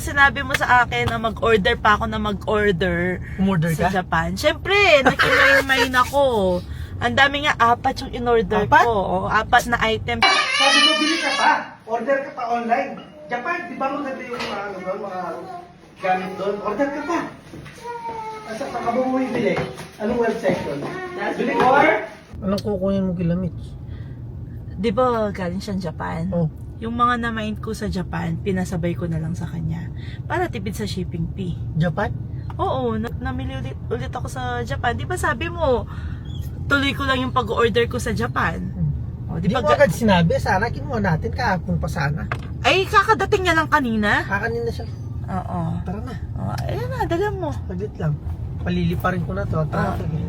sinabi mo sa akin na mag-order pa ako na mag-order Umorder sa ka? Japan, syempre, nakimay-may ako. Ang dami nga, 4 yung in-order Apat? ko. O, 4 na items. Sabi mo, bili ka pa. Order ka pa online. Japan, di ba maganda yung mga, mga gamit doon? Order ka pa. Asa ka ba mo bibili? Anong website doon? Bili ko or? Anong kukunin mo kila Mitch? Di ba galing siyang Japan? Oh. Yung mga na-mind ko sa Japan, pinasabay ko na lang sa kanya. Para tipid sa shipping fee. Japan? Oo, namili ulit ako sa Japan. Di ba sabi mo, tuloy ko lang yung pag-order ko sa Japan. O, Di mo agad sinabi, sana kinuha natin kahapon pa sana. Ay, kakadating niya lang kanina. Kakanin na siya. Oo. Tara na, O, ayan na, dala mo. saglit lang. Paliliparin ko na to. Traffic eh.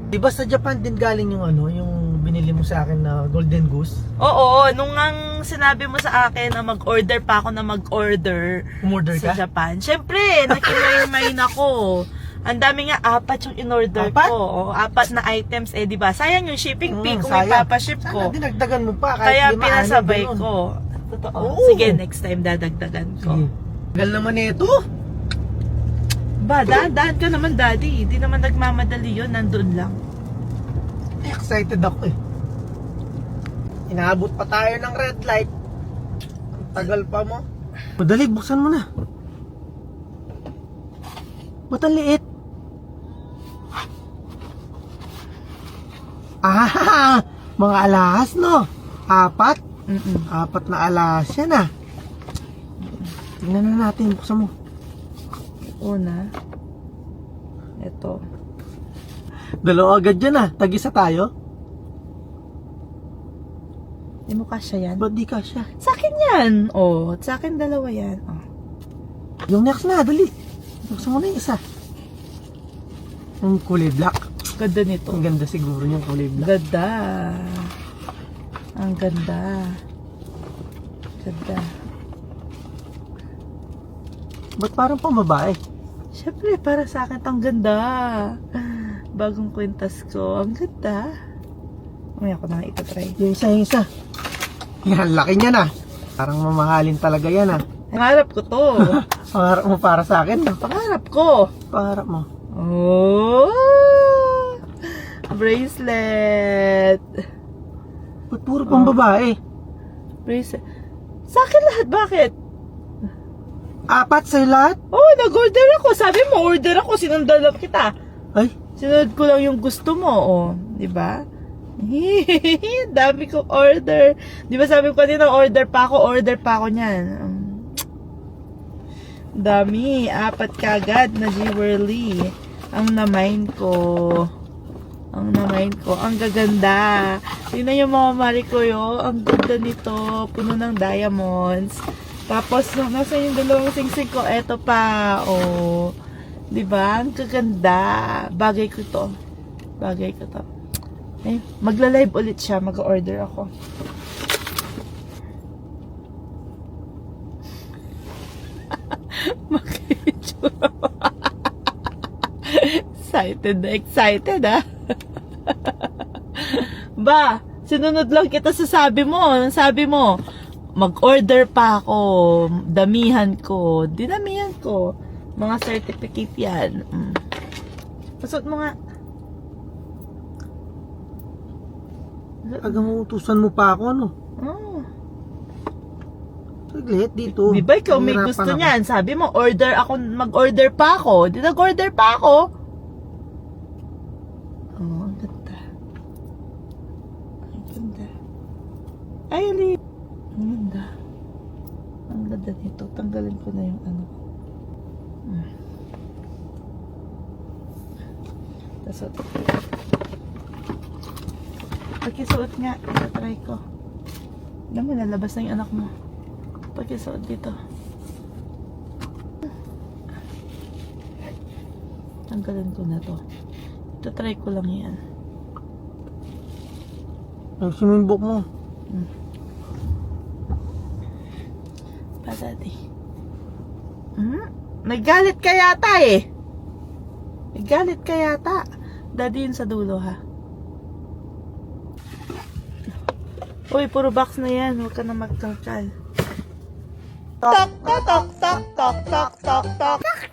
Di ba sa Japan din galing yung ano, yung binili mo sa akin na Golden Goose? Oo, nung ang sinabi mo sa akin na mag-order pa ako na mag-order Umorder sa ka? Japan, syempre, nakimay-may ako. Ang dami nga, 4 yung in-order 4? ko. O, 4 na items, di ba? Sayang yung shipping fee kung sayang. ipapaship Sana ko. dinagdagan mo pa. Kaya di maano, pinasabay ganun. ko. Totoo. Oo. Sige, next time dadagdagan ko. Sige. Gal naman ito. Ba, daan ka naman, daddy. Hindi naman nagmamadali yun, nandun lang. Excited ako eh. Inaabot pa tayo ng red light. Ang tagal pa mo. Madali, buksan mo na. Ba't ang liit? Ah, mga alahas no? 4? Mm-mm. 4 na alahas yan ah. Tingnan na natin, buksan mo. Una, ito. Dalawa agad yan ah, tag-isa tayo. Hindi mo kasya yan? Ba't di kasya? Sa akin yan. Oh, sa akin dalawa yan. Oh. Yung next na, dali. Buksan mo na yung isa. Yung kulay black. Ganda nito. Ang ganda siguro yung kulay black. Ganda. Ang ganda. Ganda. Ba't parang pambabae? Siyempre, para sa akin, ang ganda. Bagong kwintas ko. Ang ganda. Umaya ko na nga itatry. Yung isa. Yan, laki niya na. Parang mamahalin talaga yan ah. Pangarap ko to. Pangarap mo para sa akin, no? Pangarap ko. Pangarap mo. Oh! Bracelet. Ba't puro pambabae? Bracelet. Sa akin lahat, bakit? 4 sa'yo lahat? Oh, nag-order ako. Sabi mo, order ako. Sinundan lang kita. Ay, Sinunod ko lang yung gusto mo. Oh, di ba? Dami kong order. Di ba sabi ko kanina, order pa ako niyan. Dami. 4 kagad na jewelry. Ang na-mind ko. Ang gaganda. Tingnan yung mga mari ko yo. Ang ganda nito. Puno ng diamonds. Tapos, nasa yung dalawang singsing ko, eto pa, oh. Diba? Ang gaganda. Bagay ko to. Eh, magla-live ulit siya. Mag-order ako. Mag-itsura. Excited, ah. Ba, sinunod lang kita sa sabi mo. Sabi mo, mag-order pa ako, damihan ko, dinamihan ko, mga certificate yan. Pasot mo nga. agang utusan mo pa ako, ano? Oh. Saglit, dito. Di ba ikaw may Nahirapan gusto ako. niyan? Sabi mo, mag-order pa ako. Di nag-order pa ako. Oh, ang ganda. Ay, Ali. Ang ganda. Ang ganda nito. Tanggalin ko na yung ano. Tapos, pagkisuot nga, itatry ko. Alam mo, nalabas na yung anak mo. Pagkisuot dito. Tanggalin ko na to. Itatry ko lang yan. Ang simimbok mo. Pa, daddy. Naggalit ka yata eh. Naggalit ka yata. Daddy yun sa dulo ha. Uy, puro box na yan. Huwag ka na magkalkal. tok tok tok tok tok tok tok.